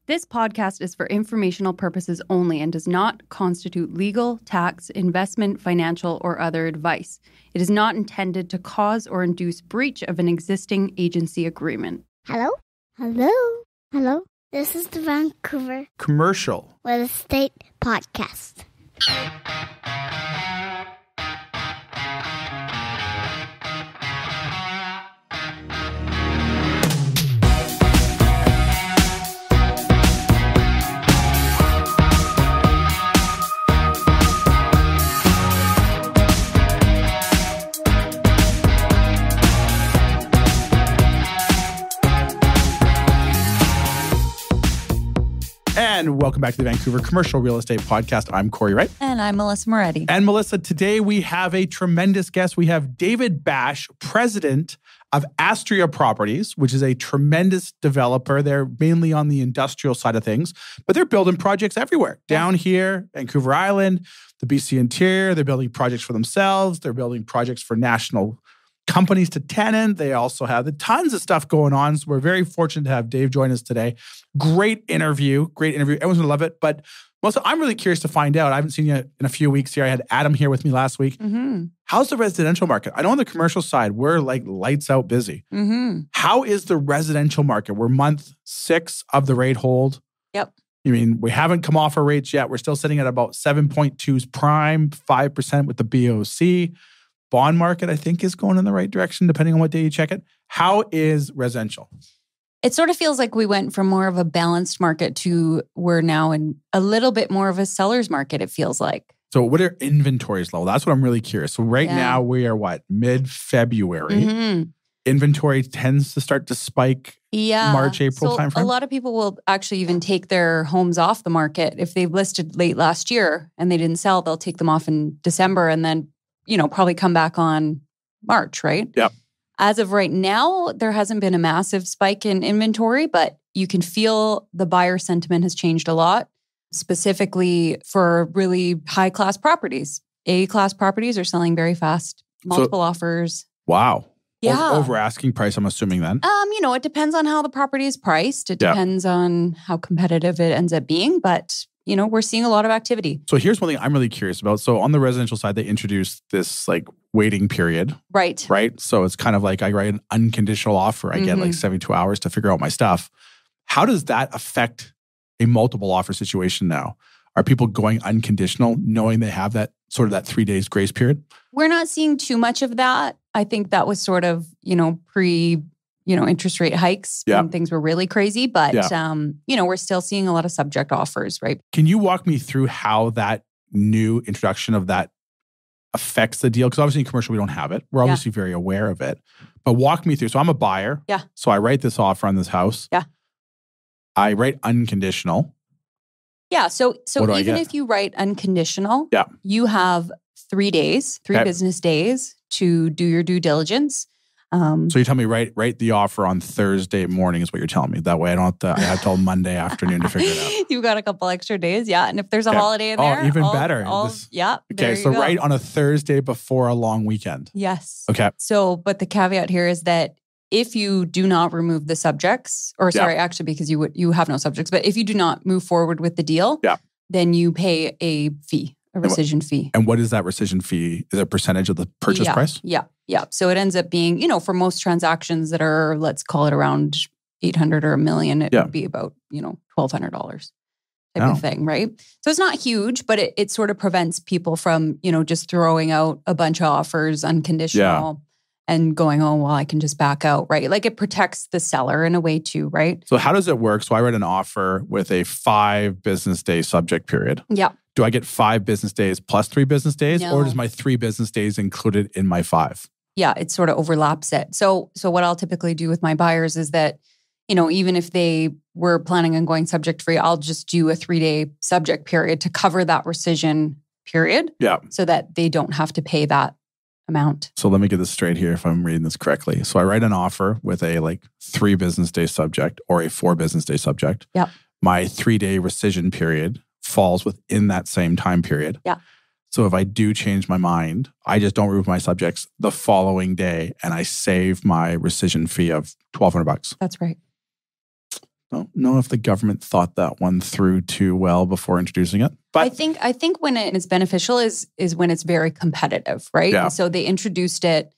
This podcast is for informational purposes only and does not constitute legal, tax, investment, financial, or other advice. It is not intended to cause or induce breach of an existing agency agreement. Hello? Hello? Hello? This is the Vancouver Commercial Real Estate Podcast. And welcome back to the Vancouver Commercial Real Estate Podcast. I'm Cory Wright. And I'm Melisa Moretti. And Melisa, today we have a tremendous guest. We have David Basche, president of Astria Properties, which is a tremendous developer. They're mainly on the industrial side of things, but they're building projects everywhere. Down here, Vancouver Island, the BC interior, they're building projects for themselves. They're building projects for national companies to tenant. They also have tons of stuff going on. So we're very fortunate to have Dave join us today. Great interview. Everyone's going to love it. But Melissa, I'm really curious to find out. I haven't seen you in a few weeks here. I had Adam here with me last week. Mm-hmm. How's the residential market? I know on the commercial side, we're like lights out busy. Mm-hmm. How is the residential market? We're month 6 of the rate hold. Yep. I mean, we haven't come off our rates yet. We're still sitting at about 7.2s prime, 5% with the BOC. Bond market, I think, is going in the right direction, depending on what day you check it. How is residential? It sort of feels like we went from more of a balanced market to we're now in a little bit more of a seller's market, it feels like. So what are inventories level? That's what I'm really curious. So right now we are what? Mid-February. Mm-hmm. Inventory tends to start to spike March, April timeframe. A lot of people will actually even take their homes off the market. If they've listed late last year and they didn't sell, they'll take them off in December and then probably come back on March, right? Yep. As of right now, there hasn't been a massive spike in inventory, but you can feel the buyer sentiment has changed a lot, specifically for really high-class properties. A-class properties are selling very fast, multiple offers. Wow. Yeah. Over asking price, I'm assuming then. It depends on how the property is priced. It depends on how competitive it ends up being, but we're seeing a lot of activity. So here's one thing I'm really curious about. So on the residential side, they introduced this waiting period. Right. So it's kind of like I write an unconditional offer. I get 72 hours to figure out my stuff. How does that affect a multiple offer situation now? Are people going unconditional knowing they have that 3 days grace period? We're not seeing too much of that. I think that was sort of, pre interest rate hikes when things were really crazy. But, we're still seeing a lot of subject offers, right? Can you walk me through how that new introduction of that affects the deal? Because obviously in commercial, we don't have it. We're obviously very aware of it. But walk me through. So I'm a buyer. Yeah. So I write this offer on this house. Yeah. I write unconditional. Yeah. So even if you write unconditional, you have 3 days, 3 business days to do your due diligence. So you tell me write the offer on Thursday morning is what you're telling me. That way I don't have to, I have till Monday afternoon to figure it out. You've got a couple extra days, and if there's a holiday in there, even better. Okay, so write on a Thursday before a long weekend. Yes. Okay. So, but the caveat here is that if you do not remove the subjects, actually because you have no subjects, but if you do not move forward with the deal, then you pay a fee. A rescission fee. And what is that rescission fee? Is it a percentage of the purchase price? Yeah. So it ends up being, for most transactions that are, let's call it around 800 or $1 million, it would be about, $1,200 type of thing, right? So it's not huge, but it sort of prevents people from, just throwing out a bunch of offers unconditional and going, oh, well, I can just back out, right? Like it protects the seller in a way too, right? So how does it work? So I write an offer with a 5 business day subject period. Yeah. Do I get 5 business days plus 3 business days? No. Or does my 3 business days included in my 5? Yeah, it sort of overlaps it. So what I'll typically do with my buyers is that, even if they were planning on going subject free, I'll just do a 3-day subject period to cover that rescission period. Yeah. So that they don't have to pay that amount. So let me get this straight here if I'm reading this correctly. So I write an offer with a 3 business day subject or a 4 business day subject. Yeah. My 3-day rescission period falls within that same time period. Yeah. So if I do change my mind, I just don't remove my subjects the following day and I save my rescission fee of $1,200. That's right. Don't know if the government thought that one through too well before introducing it. But I think when it is beneficial is when it's very competitive, right? Yeah. And so they introduced it.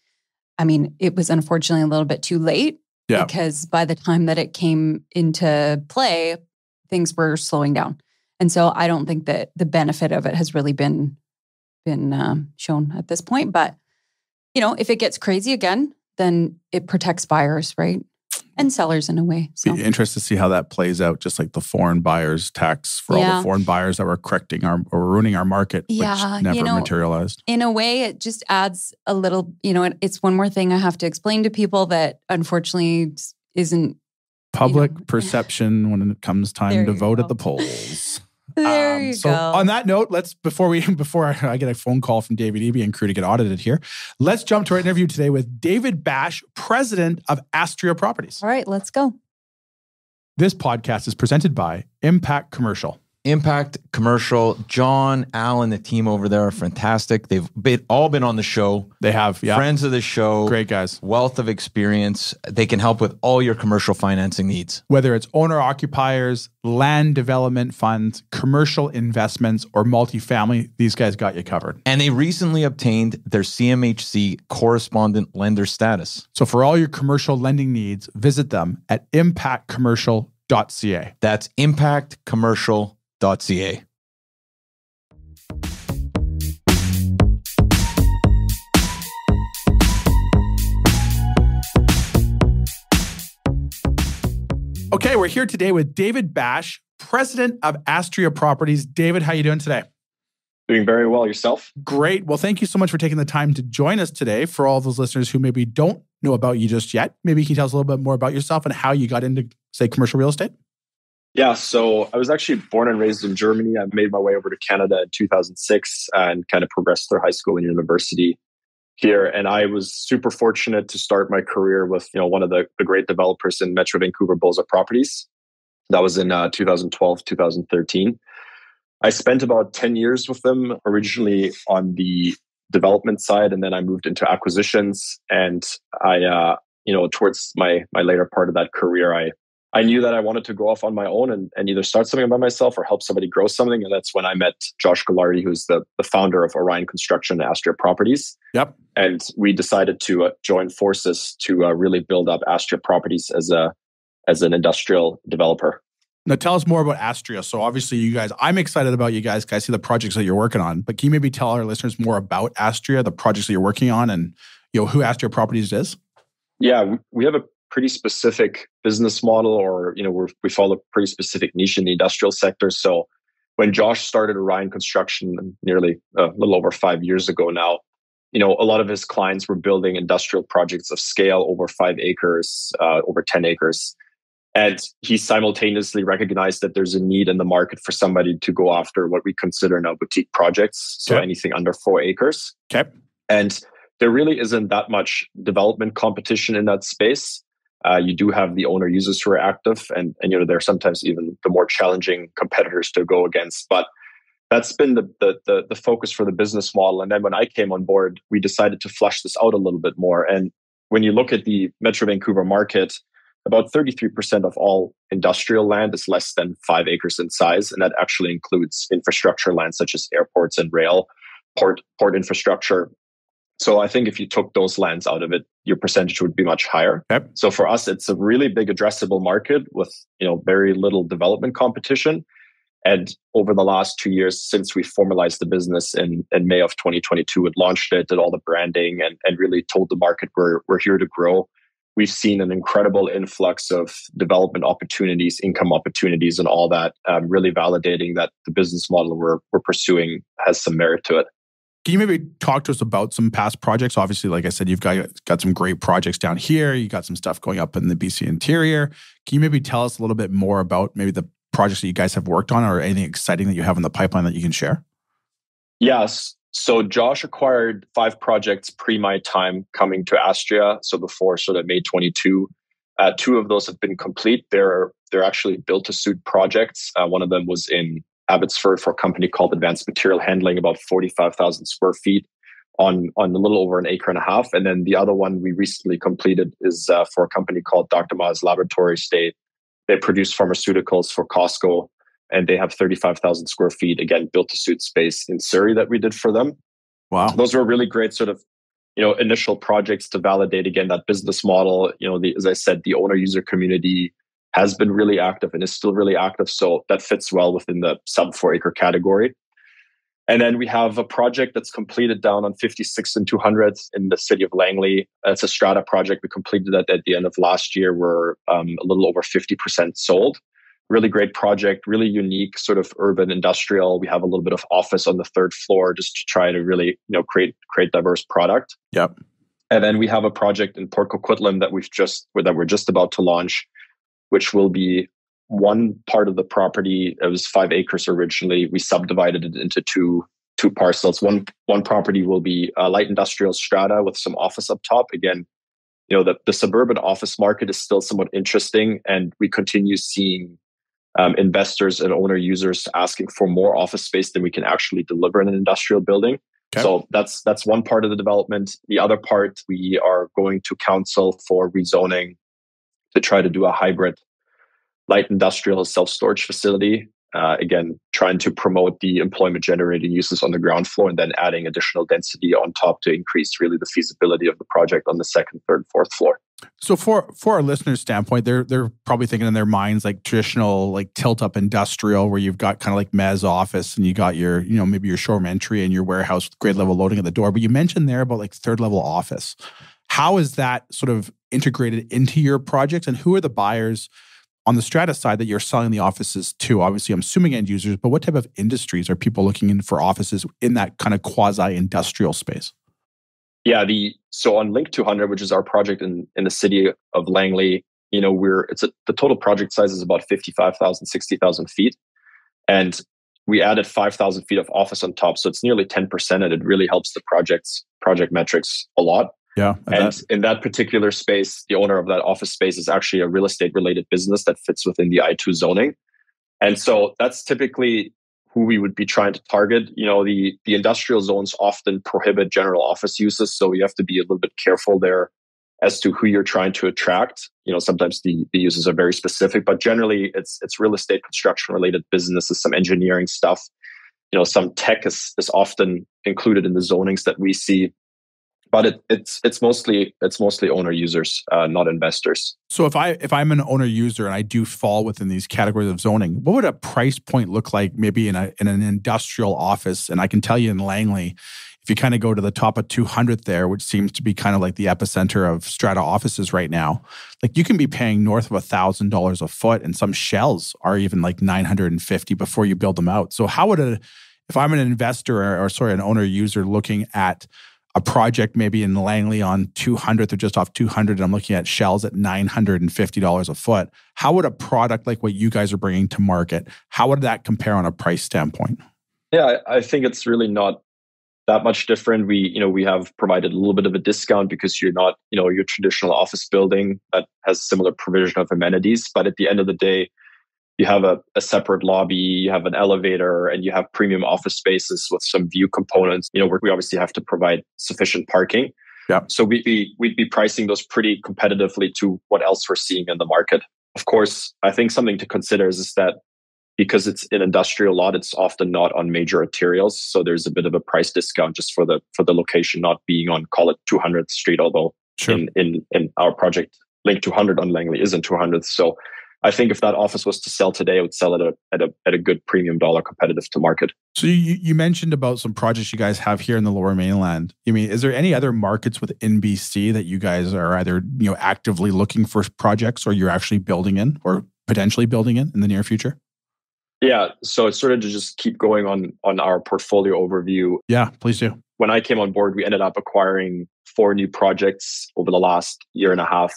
I mean, it was unfortunately a little bit too late because by the time that it came into play, things were slowing down. And so I don't think that the benefit of it has really been shown at this point. But, if it gets crazy again, then it protects buyers, right? And sellers in a way. So. Be interested to see how that plays out, just like the foreign buyers tax for all the foreign buyers that were correcting or ruining our market, which never materialized. In a way, it just adds a little, it's one more thing I have to explain to people that unfortunately isn't public perception when it comes time to vote at the polls. There you go. On that note, before I get a phone call from David Eby and crew to get audited here, let's jump to our interview today with David Basche, president of Astria Properties. All right, let's go. This podcast is presented by Impact Commercial. Impact Commercial, John, Alan, the team over there are fantastic. They've all been on the show. They have, yeah. Friends of the show. Great guys. Wealth of experience. They can help with all your commercial financing needs. Whether it's owner-occupiers, land development funds, commercial investments, or multifamily, these guys got you covered. And they recently obtained their CMHC correspondent lender status. So for all your commercial lending needs, visit them at impactcommercial.ca. That's impactcommercial.ca. Okay, we're here today with David Basche, president of Astria Properties. David, how are you doing today? Doing very well. Yourself? Great. Well, thank you so much for taking the time to join us today. For all those listeners who maybe don't know about you just yet, maybe you can tell us a little bit more about yourself and how you got into, say, commercial real estate? Yeah, so I was actually born and raised in Germany. I made my way over to Canada in 2006 and kind of progressed through high school and university here. And I was super fortunate to start my career with one of the great developers in Metro Vancouver, Boza Properties. That was in 2012, 2013. I spent about 10 years with them, originally on the development side, and then I moved into acquisitions. And I, towards my later part of that career, I knew that I wanted to go off on my own and either start something by myself or help somebody grow something. And that's when I met Josh Gallardi, who's the founder of Orion Construction and Astria Properties. Yep. And we decided to join forces to really build up Astria Properties as an industrial developer. Now tell us more about Astria. So obviously you guys, I'm excited about you guys. I see the projects that you're working on, but can you maybe tell our listeners more about Astria, the projects that you're working on, and who Astria Properties is? Yeah, we have a pretty specific business model, or we follow a pretty specific niche in the industrial sector. So when Josh started Orion Construction nearly a little over 5 years ago now, a lot of his clients were building industrial projects of scale over 5 acres, over 10 acres. And he simultaneously recognized that there's a need in the market for somebody to go after what we consider now boutique projects. So anything under 4 acres. Okay. And there really isn't that much development competition in that space. You do have the owner users who are active, and they're sometimes even the more challenging competitors to go against. But that's been the focus for the business model. And then when I came on board, we decided to flesh this out a little bit more. And when you look at the Metro Vancouver market, about 33% of all industrial land is less than 5 acres in size, and that actually includes infrastructure land such as airports and rail, port infrastructure. So I think if you took those lands out of it, your percentage would be much higher. Yep. So for us, it's a really big addressable market with very little development competition. And over the last 2 years, since we formalized the business in May of 2022, it launched it, did all the branding, and really told the market we're here to grow. We've seen an incredible influx of development opportunities, income opportunities, and all that, really validating that the business model we're pursuing has some merit to it. Can you maybe talk to us about some past projects? Obviously, like I said, you've got some great projects down here. You got some stuff going up in the BC interior. Can you maybe tell us a little bit more about maybe the projects that you guys have worked on, or anything exciting that you have in the pipeline that you can share? Yes. So Josh acquired 5 projects pre my time coming to Astria. So before sort of May 22, 2 of those have been complete. They're actually built-to-suit projects. One of them was in Abbotsford for a company called Advanced Material Handling, about 45,000 square feet on a little over 1.5 acres. And then the other one we recently completed is for a company called Dr. Ma's Laboratory Estate They produce pharmaceuticals for Costco, and they have 35,000 square feet, again, built to suit space in Surrey that we did for them. Wow. Those were really great sort of, initial projects to validate, again, that business model. As I said, the owner user community has been really active and is still really active. So that fits well within the sub 4 acre category. And then we have a project that's completed down on 56 and 200 in the city of Langley. It's a strata project. We completed that at the end of last year. We're a little over 50% sold. Really great project, really unique sort of urban industrial. We have a little bit of office on the third floor just to try to really, create diverse product. Yep. And then we have a project in Port Coquitlam that we're just about to launch, which will be one part of the property. It was 5 acres originally. We subdivided it into two parcels. One property will be a light industrial strata with some office up top. Again, the suburban office market is still somewhat interesting, and we continue seeing investors and owner users asking for more office space than we can actually deliver in an industrial building. Okay. So that's one part of the development. The other part, we are going to council for rezoning to try to do a hybrid light industrial self-storage facility. Again, trying to promote the employment generating uses on the ground floor and then adding additional density on top to increase really the feasibility of the project on the second, third, fourth floor. So for our listeners' standpoint, they're probably thinking in their minds like traditional like tilt up industrial where you've got kind of like mezz office and you got your, maybe your showroom entry and your warehouse with grade level loading at the door. But you mentioned there about like third level office. How is that sort of integrated into your projects, and who are the buyers on the strata side that you're selling the offices to? Obviously, I'm assuming end users, but what type of industries are people looking in for offices in that kind of quasi-industrial space? Yeah, so on Link 200, which is our project in the city of Langley, the total project size is about 55,000, 60,000 feet. And we added 5,000 feet of office on top. So it's nearly 10%, and it really helps the project metrics a lot. Yeah. And in that particular space, the owner of that office space is actually a real estate related business that fits within the I2 zoning. And so that's typically who we would be trying to target. The industrial zones often prohibit general office uses. So you have to be a little bit careful there as to who you're trying to attract. Sometimes the uses are very specific, but generally it's real estate construction related businesses, some engineering stuff. Some tech is often included in the zonings that we see. But it's mostly owner users, not investors. So if I'm an owner user and I do fall within these categories of zoning, what would a price point look like maybe in an industrial office? And I can tell you in Langley, if you kind of go to the top of 200 there, which seems to be kind of like the epicenter of strata offices right now, like you can be paying north of $1,000 a foot, and some shells are even like $950 before you build them out. So how would if I'm an investor or an owner user looking at a project maybe in Langley on 200th or just off 200, and I'm looking at shells at $950 a foot, how would a product like what you guys are bringing to market, how would that compare on a price standpoint? Yeah, I think it's really not that much different. We have provided a little bit of a discount because you're not, your traditional office building that has similar provision of amenities. But at the end of the day, you have a separate lobby, you have an elevator, and you have premium office spaces with some view components. Where we obviously have to provide sufficient parking. Yeah. So we'd be pricing those pretty competitively to what else we're seeing in the market. Of course, I think something to consider is that because it's an industrial lot, it's often not on major arterials. So there's a bit of a price discount just for the location not being on, call it 200th Street, although sure. in our project, Link 200 on Langley isn't 200th. So I think if that office was to sell today, it would sell at a good premium dollar competitive to market. So you mentioned about some projects you guys have here in the Lower Mainland. Is there any other markets within BC that you guys are either actively looking for projects, or you're actually building in or potentially building in the near future? Yeah, so it's sort of to just keep going on our portfolio overview. Yeah, please do. When I came on board, we ended up acquiring 4 new projects over the last year and a half.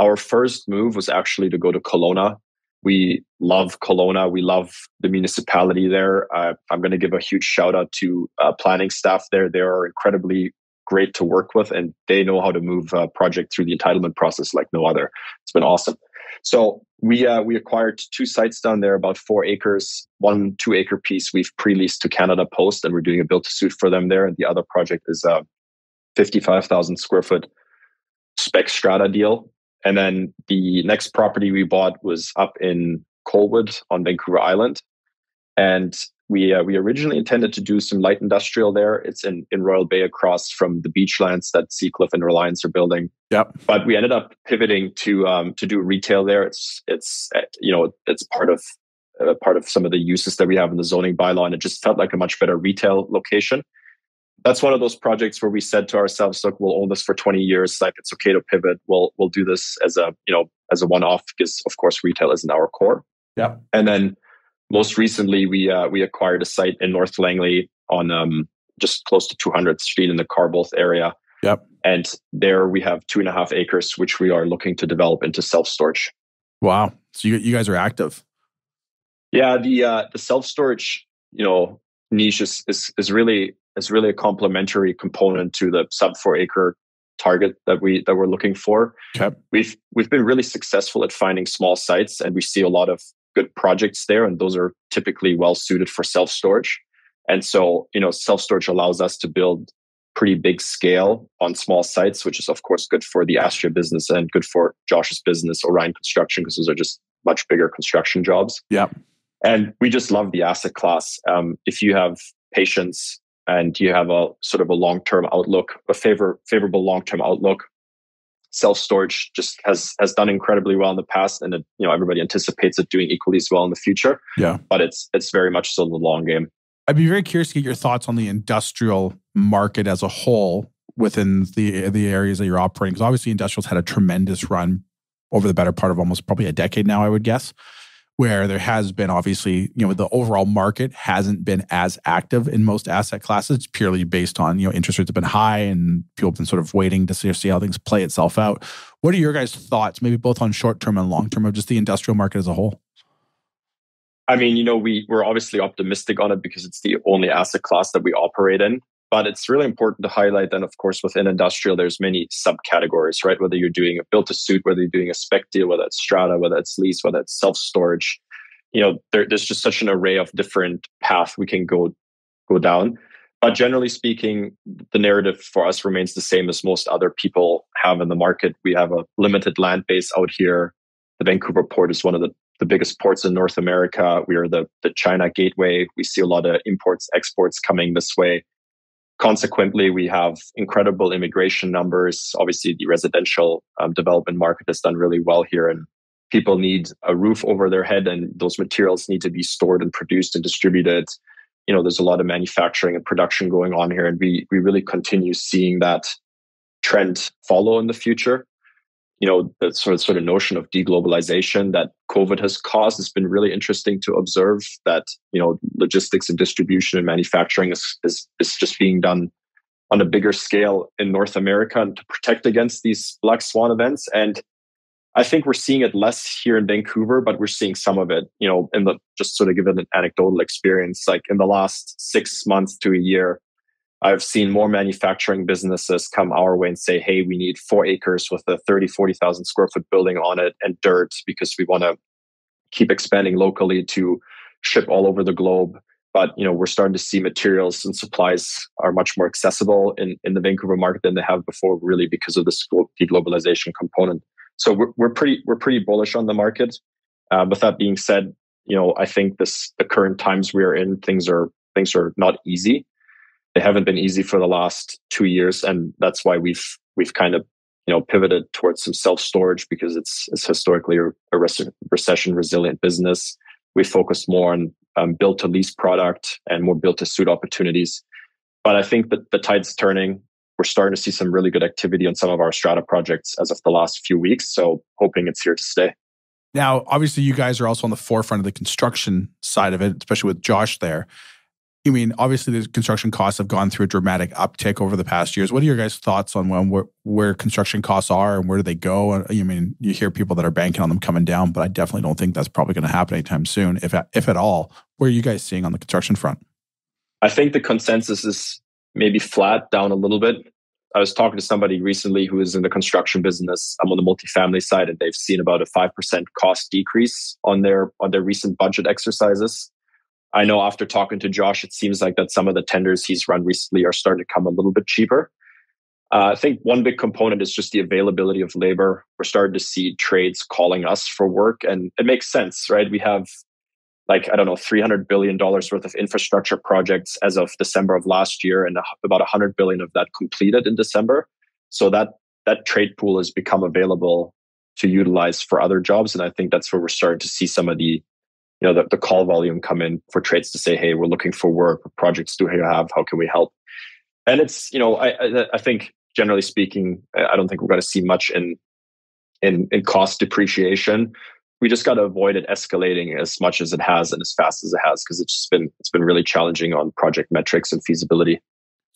Our first move was actually to go to Kelowna. We love Kelowna. We love the municipality there. I'm going to give a huge shout out to planning staff there. They are incredibly great to work with, and they know how to move a project through the entitlement process like no other. It's been awesome. So we acquired 2 sites down there, about 4 acres. 1 2-acre piece we've pre-leased to Canada Post, and we're doing a build-to-suit for them there. And the other project is a 55,000 square foot spec strata deal. And then the next property we bought was up in Colwood on Vancouver Island. And we originally intended to do some light industrial there. It's in Royal Bay across from the beachlands that Seacliff and Reliance are building. Yep. But we ended up pivoting to do retail there. It's part of some of the uses that we have in the zoning bylaw, and it just felt like a much better retail location. That's one of those projects where we said to ourselves, look, we'll own this for 20 years. Like, it's okay to pivot. We'll do this as a one-off, because of course retail isn't our core. Yeah. And then most recently we acquired a site in North Langley on just close to 200th Street in the Carboth area. Yep. And there we have 2.5 acres, which we are looking to develop into self-storage. Wow. So you guys are active. Yeah, the self-storage, niche is really a complementary component to the sub 4 acre target that we're looking for. Okay. We've been really successful at finding small sites, and we see a lot of good projects there, and those are typically well suited for self-storage. And so, self-storage allows us to build pretty big scale on small sites, which is of course good for the Astria business and good for Josh's business, Orion Construction, because those are just much bigger construction jobs. Yeah. And we just love the asset class. If you have patience and you have a sort of a long-term outlook, a favorable long-term outlook, self-storage just has done incredibly well in the past, and everybody anticipates it doing equally as well in the future. Yeah. But it's very much still the long game. I'd be very curious to get your thoughts on the industrial market as a whole within the areas that you're operating. Because obviously industrial's had a tremendous run over the better part of almost probably a decade now, I would guess, where there has been obviously, the overall market hasn't been as active in most asset classes, purely based on, interest rates have been high and people have been sort of waiting to see how things play itself out. What are your guys' thoughts, maybe both on short-term and long-term, of just the industrial market as a whole? I mean, we're obviously optimistic on it because it's the only asset class that we operate in. But it's really important to highlight that, of course, within industrial, there's many subcategories, right? Whether you're doing a build-to-suit, whether you're doing a spec deal, whether it's strata, whether it's lease, whether it's self-storage, there's just such an array of different paths we can go down. But generally speaking, the narrative for us remains the same as most other people have in the market. We have a limited land base out here. The Vancouver port is one of the biggest ports in North America. We are the China gateway. We see a lot of imports, exports coming this way. Consequently, we have incredible immigration numbers. Obviously, the residential development market has done really well here, and people need a roof over their head, and those materials need to be stored and produced and distributed. There's a lot of manufacturing and production going on here, and we really continue seeing that trend follow in the future. The sort of notion of deglobalization that COVID has caused has been really interesting to observe, that, logistics and distribution and manufacturing is just being done on a bigger scale in North America, and to protect against these black swan events. And I think we're seeing it less here in Vancouver, but we're seeing some of it, just sort of give it an anecdotal experience. Like in the last 6 months to a year, I've seen more manufacturing businesses come our way and say, hey, we need 4 acres with a 40,000 square foot building on it and dirt, because we want to keep expanding locally to ship all over the globe. But, we're starting to see materials and supplies are much more accessible in the Vancouver market than they have before, really because of this deglobalization component. So we're pretty bullish on the market. With that being said, I think the current times we are in, things are not easy. They haven't been easy for the last 2 years, and that's why we've kind of pivoted towards some self-storage, because it's historically a recession resilient business. We focus more on build to lease product and more build to suit opportunities. But I think that the tide's turning. We're starting to see some really good activity on some of our strata projects as of the last few weeks. So hoping it's here to stay. Now, obviously, you guys are also on the forefront of the construction side of it, especially with Josh there. I mean, obviously, the construction costs have gone through a dramatic uptick over the past years. What are your guys' thoughts on where construction costs are and where do they go? I mean, you hear people that are banking on them coming down, but I definitely don't think that's probably going to happen anytime soon, if at all. What are you guys seeing on the construction front? I think the consensus is maybe flat, down a little bit. I was talking to somebody recently who is in the construction business. I'm on the multifamily side, and they've seen about a 5% cost decrease on their recent budget exercises. I know after talking to Josh, it seems like that some of the tenders he's run recently are starting to come a little bit cheaper. I think one big component is just the availability of labor. We're starting to see trades calling us for work, and it makes sense, right? We have $300 billion worth of infrastructure projects as of December of last year, and about 100 billion of that completed in December. So that trade pool has become available to utilize for other jobs. And I think that's where we're starting to see some of the call volume come in for trades to say, hey, we're looking for work. What projects do you have? How can we help? And it's, I think generally speaking, I don't think we're going to see much in cost depreciation. We just got to avoid it escalating as much as it has and as fast as it has, because it's been really challenging on project metrics and feasibility.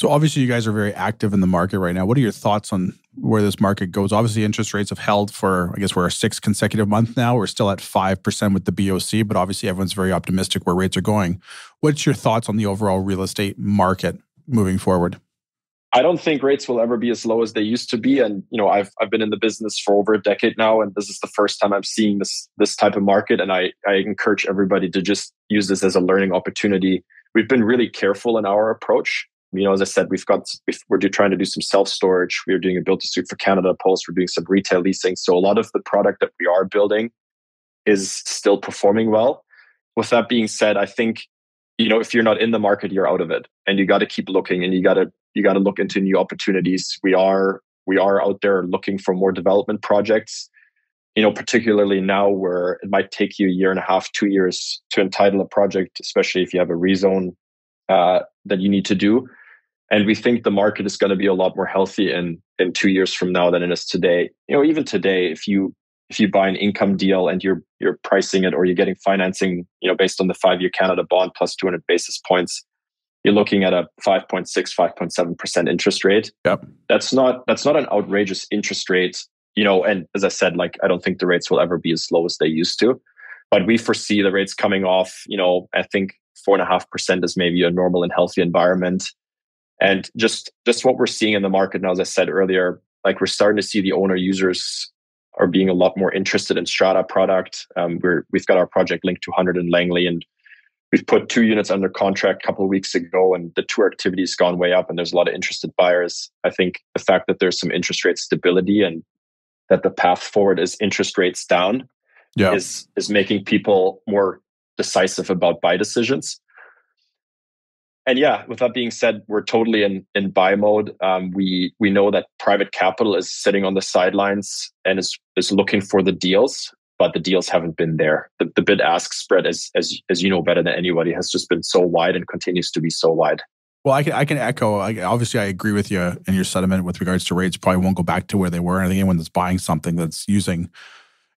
So obviously you guys are very active in the market right now. What are your thoughts on where this market goes? Obviously interest rates have held for, I guess we're a 6th consecutive month now. We're still at 5% with the BOC, but obviously everyone's very optimistic where rates are going. What's your thoughts on the overall real estate market moving forward? I don't think rates will ever be as low as they used to be. And, I've been in the business for over a decade now, and this is the first time I'm seeing this type of market. And I encourage everybody to just use this as a learning opportunity. We've been really careful in our approach. As I said, we're trying to do some self-storage. We're doing a build-to-suit for Canada Post. We're doing some retail leasing. So a lot of the product that we are building is still performing well. With that being said, I think, if you're not in the market, you're out of it, and you got to keep looking, and you got to look into new opportunities. We are out there looking for more development projects, particularly now where it might take you a year and a half, 2 years to entitle a project, especially if you have a rezone that you need to do. And we think the market is going to be a lot more healthy in 2 years from now than it is today. Even today, if you buy an income deal and you're pricing it, or you're getting financing, based on the 5-year Canada bond plus 200 basis points, you're looking at a 5.6, 5.7% interest rate. Yep. That's not an outrageous interest rate, and as I said, I don't think the rates will ever be as low as they used to, but we foresee the rates coming off. I think 4.5% is maybe a normal and healthy environment. And just what we're seeing in the market now, as I said earlier, we're starting to see the owner users are being a lot more interested in strata product. We've got our project linked to 100 in Langley, and we've put 2 units under contract a couple of weeks ago, and the tour activity has gone way up, and there's a lot of interested buyers. I think the fact that there's some interest rate stability and that the path forward is interest rates down is making people more decisive about buy decisions. And with that being said, we're totally in buy mode. We know that private capital is sitting on the sidelines and is looking for the deals, but the deals haven't been there. The bid-ask spread, as you know better than anybody, has just been so wide and continues to be so wide. Well, I can echo. Obviously, I agree with you in your sentiment with regards to rates. Probably won't go back to where they were. And I think anyone that's buying something that's using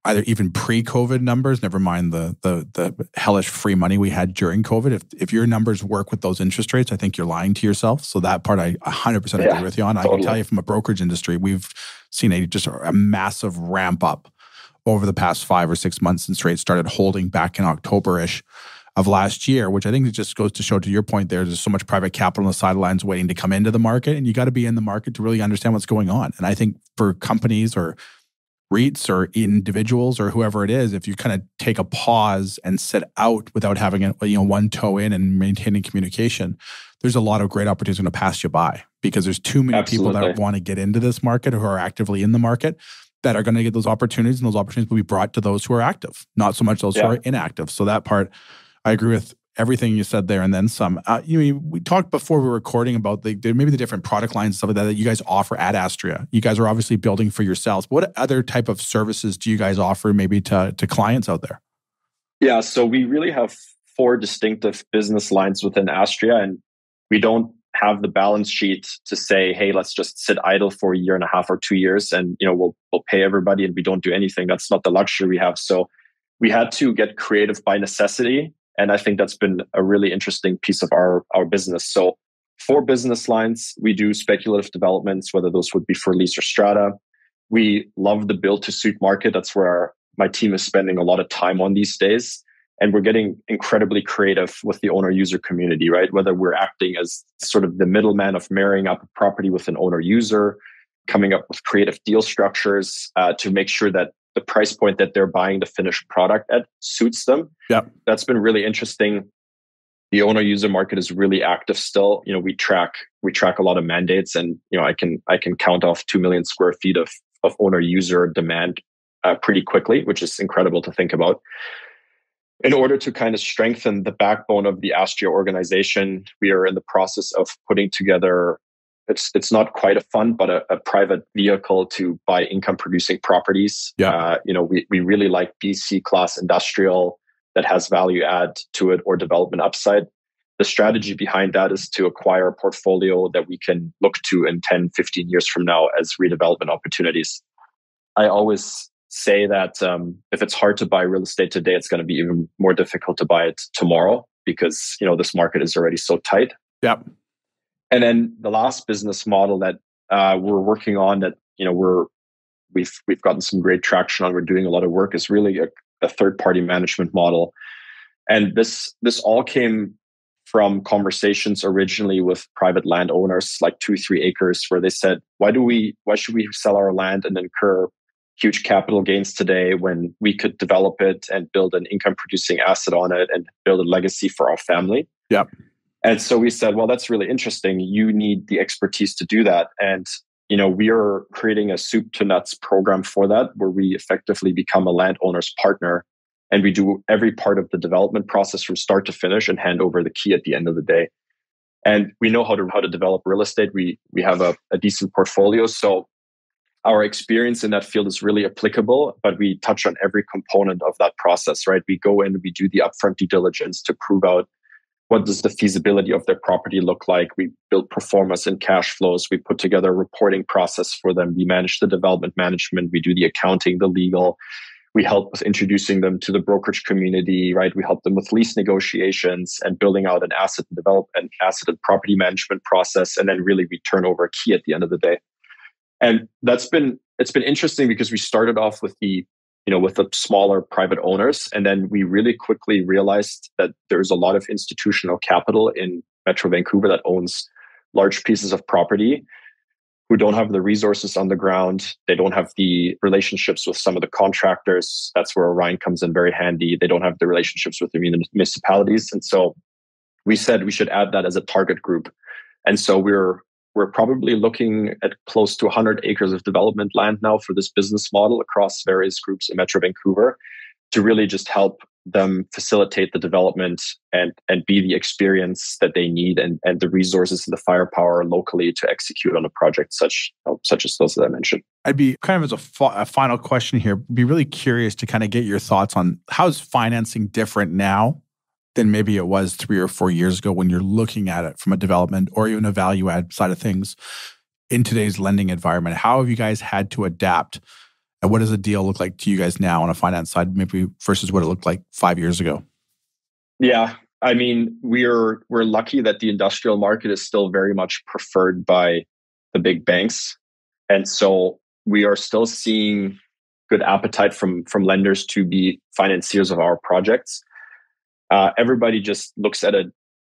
either even pre-COVID numbers, never mind the hellish free money we had during COVID. If your numbers work with those interest rates, I think you're lying to yourself. So that part I 100% agree with you on. Totally. I can tell you from a brokerage industry, we've seen a massive ramp up over the past 5 or 6 months since rates started holding back in October-ish of last year, which I think it just goes to show, to your point there's so much private capital on the sidelines waiting to come into the market, and you got to be in the market to really understand what's going on. And I think for companies or REITs or individuals or whoever it is, if you kind of take a pause and sit out without having one toe in and maintaining communication, there's a lot of great opportunities going to pass you by, because there's too many people that want to get into this market, who are actively in the market, that are going to get those opportunities, and those opportunities will be brought to those who are active, not so much those who are inactive. So that part, I agree with everything you said there, and then some. We talked before we were recording about maybe the different product lines and stuff like that you guys offer at Astria. You guys are obviously building for yourselves. What other type of services do you guys offer maybe to clients out there? Yeah, so we really have 4 distinctive business lines within Astria, and we don't have the balance sheet to say, hey, let's just sit idle for a year and a half or 2 years and we'll pay everybody and we don't do anything. That's not the luxury we have. So we had to get creative by necessity. And I think that's been a really interesting piece of our business. So 4 business lines. We do speculative developments, whether those would be for lease or strata. We love the build-to-suit market. That's where my team is spending a lot of time on these days. And we're getting incredibly creative with the owner-user community, right? Whether we're acting as sort of the middleman of marrying up a property with an owner-user, coming up with creative deal structures to make sure that the price point that they're buying the finished product at suits them. Yeah, that's been really interesting. The owner user market is really active still. We track a lot of mandates, and I can count off 2 million square feet of owner user demand pretty quickly, which is incredible to think about. In order to kind of strengthen the backbone of the Astria organization, we are in the process of putting together, it's not quite a fund, but a private vehicle to buy income producing properties. Yeah. We really like BC class industrial that has value add to it or development upside. The strategy behind that is to acquire a portfolio that we can look to in 10, 15 years from now as redevelopment opportunities. I always say that if it's hard to buy real estate today, it's going to be even more difficult to buy it tomorrow because, this market is already so tight. Yep. And then the last business model that we're working on that, we've gotten some great traction on, we're doing a lot of work, is really a third-party management model. And this all came from conversations originally with private landowners, like 2-3 acres, where they said, why should we sell our land and incur huge capital gains today when we could develop it and build an income producing asset on it and build a legacy for our family? Yep. And so we said, well, that's really interesting. You need the expertise to do that. And, we are creating a soup to nuts program for that, where we effectively become a landowner's partner. And we do every part of the development process from start to finish and hand over the key at the end of the day. And we know how to develop real estate. We have a decent portfolio. So our experience in that field is really applicable, but we touch on every component of that process, right? We go in, we do the upfront due diligence to prove out what does the feasibility of their property look like. We build performance and cash flows. We put together a reporting process for them. We manage the development management. We do the accounting, the legal. We help with introducing them to the brokerage community, right? We help them with lease negotiations and building out an asset and property management process. And then really we turn over a key at the end of the day. And it's been interesting because we started off with the smaller private owners. And then we really quickly realized that there's a lot of institutional capital in Metro Vancouver that owns large pieces of property, who don't have the resources on the ground. They don't have the relationships with some of the contractors. That's where Orion comes in very handy. They don't have the relationships with the municipalities. And so we said we should add that as a target group. And so we're probably looking at close to 100 acres of development land now for this business model across various groups in Metro Vancouver to really just help them facilitate the development and be the experience that they need and the resources and the firepower locally to execute on a project such as those that I mentioned. I'd be kind of as a final question here, be really curious to kind of get your thoughts on how's financing different now than maybe it was 3 or 4 years ago when you're looking at it from a development or even a value add side of things in today's lending environment. How have you guys had to adapt? And what does a deal look like to you guys now on a finance side, maybe versus what it looked like 5 years ago? Yeah, I mean, we're lucky that the industrial market is still very much preferred by the big banks. And so we are still seeing good appetite from lenders to be financiers of our projects. Everybody just looks at it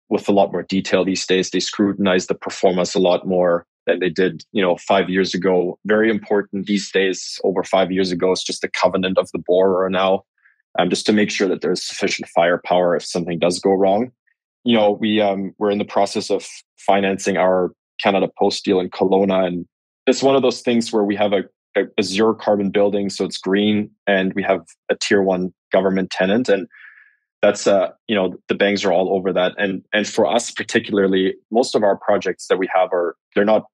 with a lot more detail these days. They scrutinize the performance a lot more than they did, 5 years ago. Very important these days, over 5 years ago, is just the covenant of the borrower now, just to make sure that there's sufficient firepower if something does go wrong. We're in the process of financing our Canada Post deal in Kelowna, and it's one of those things where we have a zero carbon building, so it's green, and we have a tier 1 government tenant, and that's the banks are all over that. And for us particularly, most of our projects that we have they're not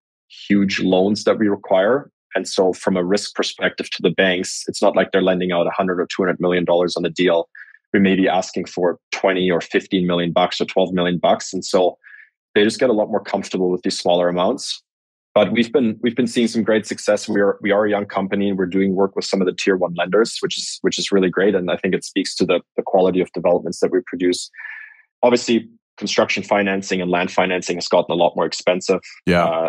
huge loans that we require. And so from a risk perspective to the banks, it's not like they're lending out $100 or $200 million on a deal. We may be asking for 20 or 15 million bucks or 12 million bucks. And so they just get a lot more comfortable with these smaller amounts. But we've been seeing some great success. We are a young company. We're doing work with some of the tier 1 lenders, which is really great. And I think it speaks to the quality of developments that we produce. Obviously, construction financing and land financing has gotten a lot more expensive,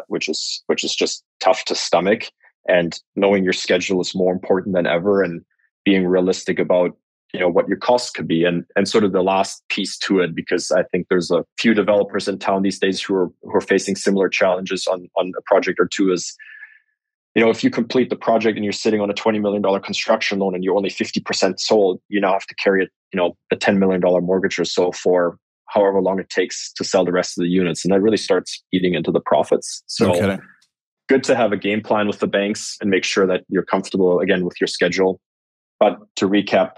which is just tough to stomach. And knowing your schedule is more important than ever, and being realistic about what your costs could be, and sort of the last piece to it, because I think there's a few developers in town these days who are facing similar challenges on a project or two. Is if you complete the project and you're sitting on a $20 million construction loan and you're only 50% sold, you now have to carry a $10 million mortgage or so for however long it takes to sell the rest of the units. And that really starts eating into the profits. So good to have a game plan with the banks and make sure that you're comfortable, again, with your schedule. But to recap,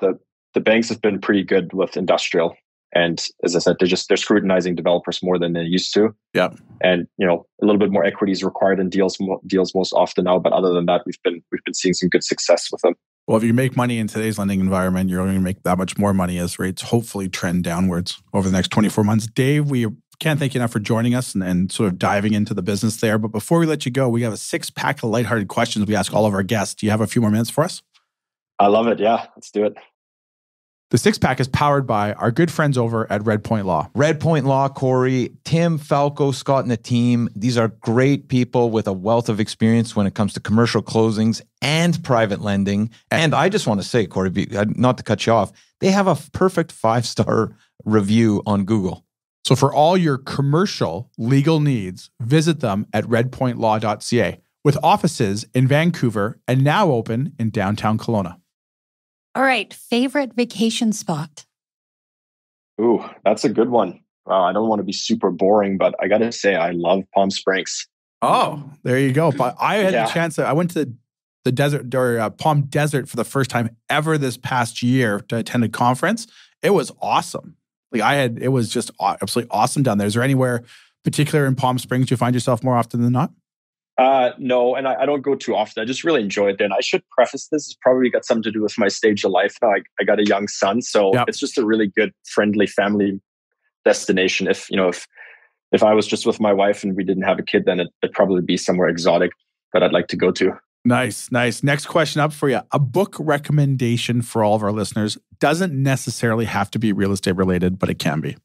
the banks have been pretty good with industrial. And as I said, they're scrutinizing developers more than they used to. Yeah. And a little bit more equity is required in deals most often now. But other than that, we've been seeing some good success with them. Well, if you make money in today's lending environment, you're going to make that much more money as rates hopefully trend downwards over the next 24 months. Dave, we can't thank you enough for joining us and sort of diving into the business there. But before we let you go, we have a 6-pack of lighthearted questions we ask all of our guests. Do you have a few more minutes for us? I love it. Yeah, let's do it. The 6-pack is powered by our good friends over at Red Point Law. Red Point Law, Cory, Tim, Falco, Scott, and the team. These are great people with a wealth of experience when it comes to commercial closings and private lending. And I just want to say, Cory, not to cut you off, they have a perfect 5-star review on Google. So for all your commercial legal needs, visit them at redpointlaw.ca with offices in Vancouver and now open in downtown Kelowna. All right. Favorite vacation spot? Ooh, that's a good one. Wow, I don't want to be super boring, but I got to say, I love Palm Springs. Oh, there you go. But I had the chance. I went to the desert or Palm Desert for the first time ever this past year to attend a conference. It was awesome. It was just absolutely awesome down there. Is there anywhere particular in Palm Springs you find yourself more often than not? No, and I don't go too often. I just really enjoy it there. And I should preface this, it's probably got something to do with my stage of life now. I got a young son, so It's just a really good, friendly family destination. If I was just with my wife and we didn't have a kid, then it'd probably be somewhere exotic that I'd like to go to. Nice. Next question up for you. A book recommendation for all of our listeners. Doesn't necessarily have to be real estate related, but it can be.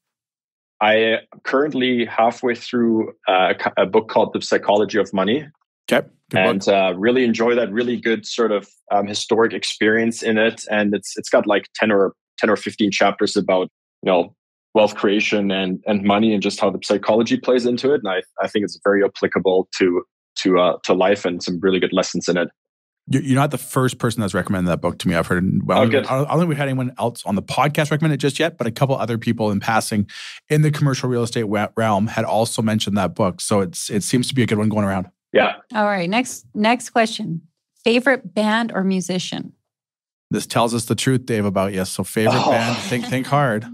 I am currently halfway through a book called The Psychology of Money. Okay. And really enjoy that. Really good sort of historic experience in it. And it's got like 10 or 15 chapters about, wealth creation and money and just how the psychology plays into it. And I think it's very applicable to life and some really good lessons in it. You're not the first person that's recommended that book to me. I've heard. I don't think we've had anyone else on the podcast recommend it just yet, but a couple other people in passing in the commercial real estate realm had also mentioned that book. So it seems to be a good one going around. Yeah. All right. Next question. Favorite band or musician? This tells us the truth, Dave, about you. So favorite band, think hard.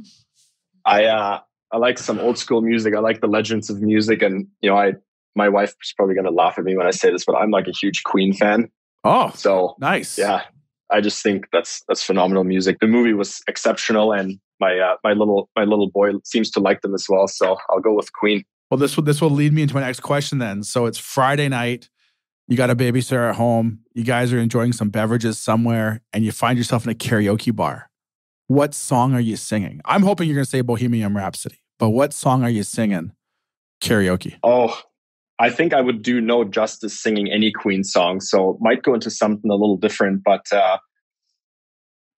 I like some old school music. I like the legends of music, and my wife is probably going to laugh at me when I say this, but I'm like a huge Queen fan. Oh, so nice. Yeah, I just think that's phenomenal music. The movie was exceptional, and my little boy seems to like them as well. So I'll go with Queen. Well, this will lead me into my next question then. So it's Friday night. You got a babysitter at home. You guys are enjoying some beverages somewhere, and you find yourself in a karaoke bar. What song are you singing? I'm hoping you're going to say Bohemian Rhapsody, but what song are you singing karaoke? Oh, I think I would do no justice singing any Queen song, so might go into something a little different, but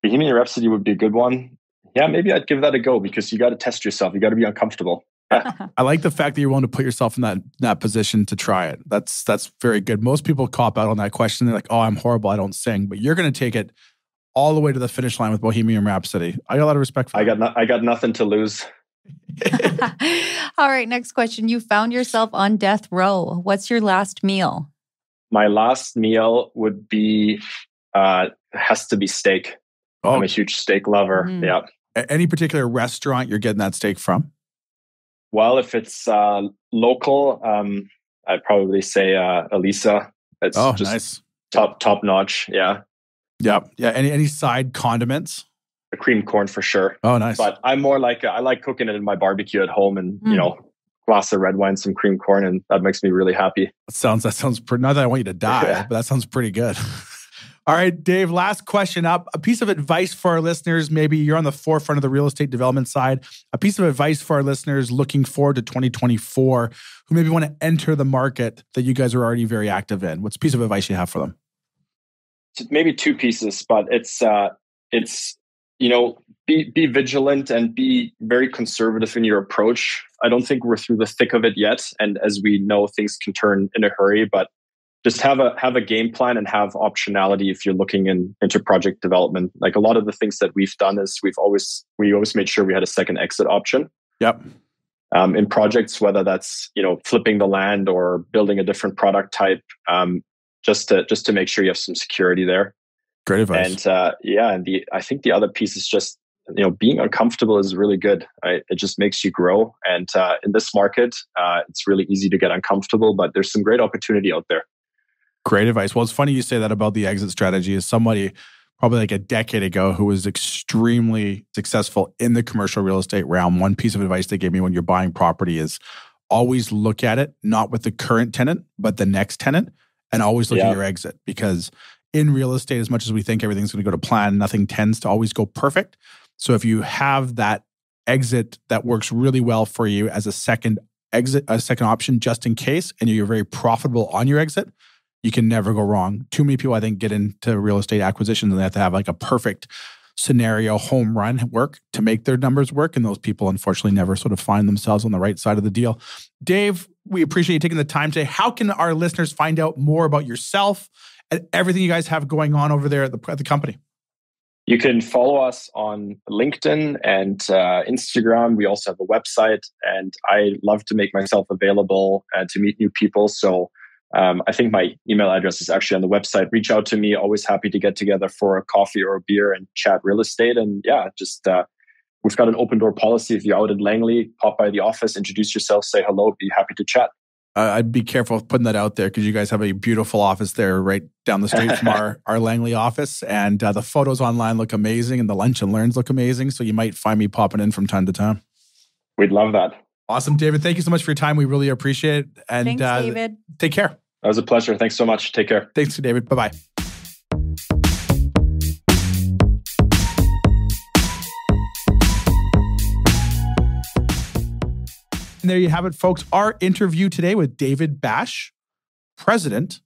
Bohemian Rhapsody would be a good one. Yeah, maybe I'd give that a go because you got to test yourself. You got to be uncomfortable. I like the fact that you're willing to put yourself in that position to try it. That's very good. Most people cop out on that question. They're like, "Oh, I'm horrible. I don't sing." But you're going to take it all the way to the finish line with Bohemian Rhapsody. I got a lot of respect for that. I got nothing to lose. All right, next question. You found yourself on death row. What's your last meal? My last meal would be has to be steak. Oh. I'm a huge steak lover. Mm. Yeah. Any particular restaurant you're getting that steak from? Well, if it's local, I'd probably say Elisa. It's just nice. Top notch. Yeah. Yeah. Any side condiments? A cream corn for sure. Oh, nice. But I'm more like I like cooking it in my barbecue at home, and glass of red wine, some cream corn, and that makes me really happy. That sounds pretty. Not that I want you to die, but that sounds pretty good. All right, Dave, last question up. A piece of advice for our listeners. Maybe you're on the forefront of the real estate development side. A piece of advice for our listeners looking forward to 2024 who maybe want to enter the market that you guys are already very active in. What's a piece of advice you have for them? Maybe two pieces, but it's be vigilant and be very conservative in your approach. I don't think we're through the thick of it yet. And as we know, things can turn in a hurry, but just have a game plan and have optionality if you're looking into project development. Like a lot of the things that we've done is we always made sure we had a second exit option. Yep. In projects, whether that's, flipping the land or building a different product type, just to make sure you have some security there. Great advice. And I think the other piece is just, being uncomfortable is really good. Right? It just makes you grow. And in this market, it's really easy to get uncomfortable, but there's some great opportunity out there. Great advice. Well, it's funny you say that about the exit strategy. As somebody probably like a decade ago who was extremely successful in the commercial real estate realm, one piece of advice they gave me when you're buying property is always look at it, not with the current tenant, but the next tenant, and always look at your exit. Because in real estate, as much as we think everything's going to go to plan, nothing tends to always go perfect. So if you have that exit that works really well for you as a second option, just in case, and you're very profitable on your exit, you can never go wrong. Too many people, I think, get into real estate acquisitions and they have to have like a perfect scenario home run work to make their numbers work. And those people, unfortunately, never sort of find themselves on the right side of the deal. Dave, we appreciate you taking the time today. How can our listeners find out more about yourself and everything you guys have going on over there at the company? You can follow us on LinkedIn and Instagram. We also have a website, and I love to make myself available and to meet new people. So I think my email address is actually on the website. Reach out to me. Always happy to get together for a coffee or a beer and chat real estate. And we've got an open door policy. If you're out in Langley, pop by the office, introduce yourself, say hello, be happy to chat. I'd be careful of putting that out there because you guys have a beautiful office there right down the street from our Langley office. And the photos online look amazing and the lunch and learns look amazing. So you might find me popping in from time to time. We'd love that. Awesome, David. Thank you so much for your time. We really appreciate it. And thanks, David. Take care. That was a pleasure. Thanks so much. Take care. Thanks, David. Bye-bye. And there you have it, folks. Our interview today with David Basche, President,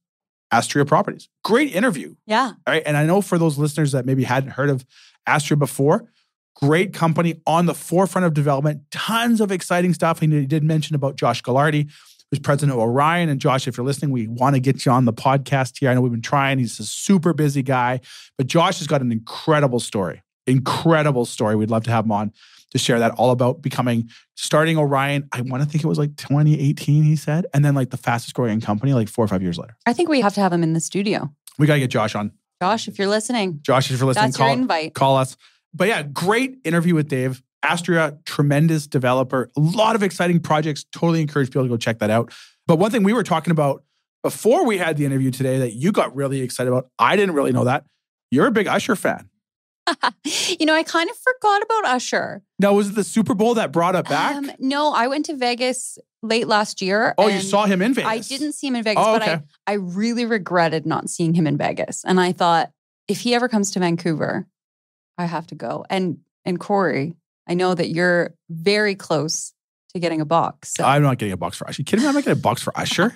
Astria Properties. Great interview. Yeah. All right. And I know for those listeners that maybe hadn't heard of Astria before, great company on the forefront of development. Tons of exciting stuff. And he did mention about Josh Gallardi, who's president of Orion. And Josh, if you're listening, we want to get you on the podcast here. I know we've been trying. He's a super busy guy. But Josh has got an incredible story. Incredible story. We'd love to have him on to share that, all about starting Orion. I want to think it was like 2018, he said. And then like the fastest growing company like 4 or 5 years later. I think we have to have him in the studio. We got to get Josh on. Josh, if you're listening. Josh, if you're listening, that's your invite. Call us. But yeah, great interview with Dave. Astria, tremendous developer. A lot of exciting projects. Totally encourage people to go check that out. But one thing we were talking about before we had the interview today that you got really excited about, I didn't really know that. You're a big Usher fan. I kind of forgot about Usher. Now, was it the Super Bowl that brought it back? No, I went to Vegas late last year. Oh, you saw him in Vegas? I didn't see him in Vegas, but I really regretted not seeing him in Vegas. And I thought, if he ever comes to Vancouver, I have to go. And Cory, I know that you're very close to getting a box. So. I'm not getting a box for Usher. You kidding me? I'm not getting a box for Usher.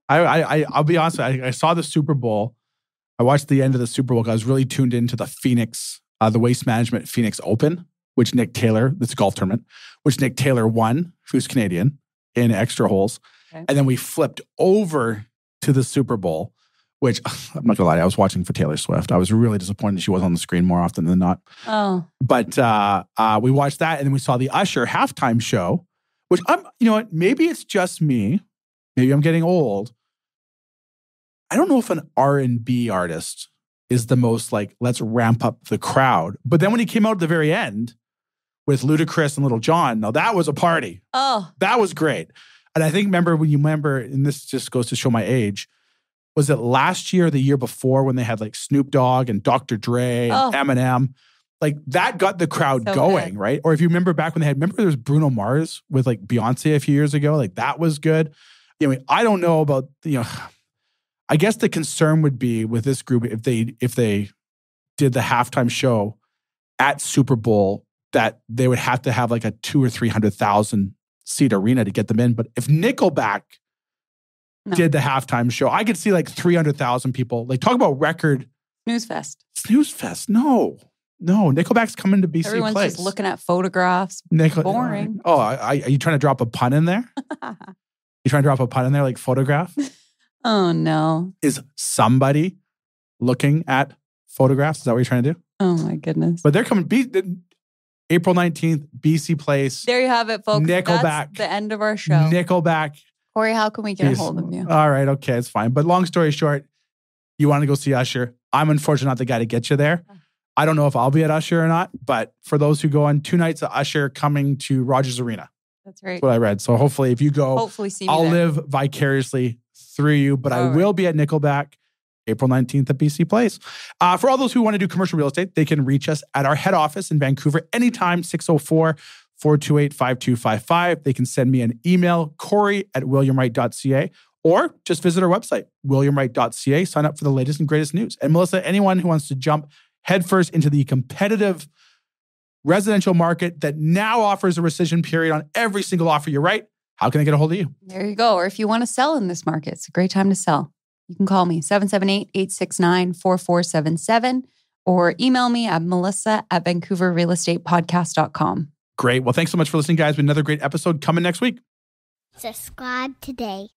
I'll be honest. I saw the Super Bowl. I watched the end of the Super Bowl because I was really tuned into the Phoenix, the Waste Management Phoenix Open, which Nick Taylor, this golf tournament, which Nick Taylor won, who's Canadian, in extra holes. Okay. And then we flipped over to the Super Bowl, which I'm not gonna lie, I was watching for Taylor Swift. I was really disappointed she was on the screen more often than not. Oh. But we watched that, and then we saw the Usher halftime show, which maybe it's just me. Maybe I'm getting old. I don't know if an R&B artist is the most like, let's ramp up the crowd. But then when he came out at the very end with Ludacris and Little John, now that was a party. Oh. That was great. And I think, remember, and this just goes to show my age, was it last year or the year before when they had like Snoop Dogg and Dr. Dre and Eminem? Like that got the crowd going, good. Right? Or if you remember back when remember there was Bruno Mars with like Beyonce a few years ago? Like that was good. I don't know about, I guess the concern would be with this group if they did the halftime show at Super Bowl that they would have to have like a 200,000 or 300,000 seat arena to get them in. But if Nickelback did the halftime show, I could see like 300,000 people. Like talk about record snooze fest. No, Nickelback's coming to BC Everyone's Place. Just looking at photographs. Boring. Oh, are you trying to drop a pun in there? You trying to drop a pun in there like photograph? Oh, no. Is somebody looking at photographs? Is that what you're trying to do? Oh, my goodness. But they're coming. April 19th, BC Place. There you have it, folks. Nickelback. That's the end of our show. Nickelback. Cory, how can we get a hold of you? All right, okay, it's fine. But long story short, you want to go see Usher. I'm unfortunately not the guy to get you there. I don't know if I'll be at Usher or not, but for those who go on 2 nights of Usher coming to Rogers Arena. That's right. That's what I read. So hopefully if you go, see I'll me there. live vicariously through you, but I will be at Nickelback April 19th at BC Place. For all those who want to do commercial real estate, they can reach us at our head office in Vancouver anytime, 604-428-5255. They can send me an email, Cory@williamwright.ca, or just visit our website, williamwright.ca, sign up for the latest and greatest news. And Melissa, anyone who wants to jump headfirst into the competitive residential market that now offers a rescission period on every single offer you write, how can they get a hold of you? There you go. Or if you want to sell in this market, it's a great time to sell. You can call me 778-869-4477 or email me at melissa@vancouverrealestatepodcast.com. Great. Well, thanks so much for listening, guys. We have another great episode coming next week. Subscribe today.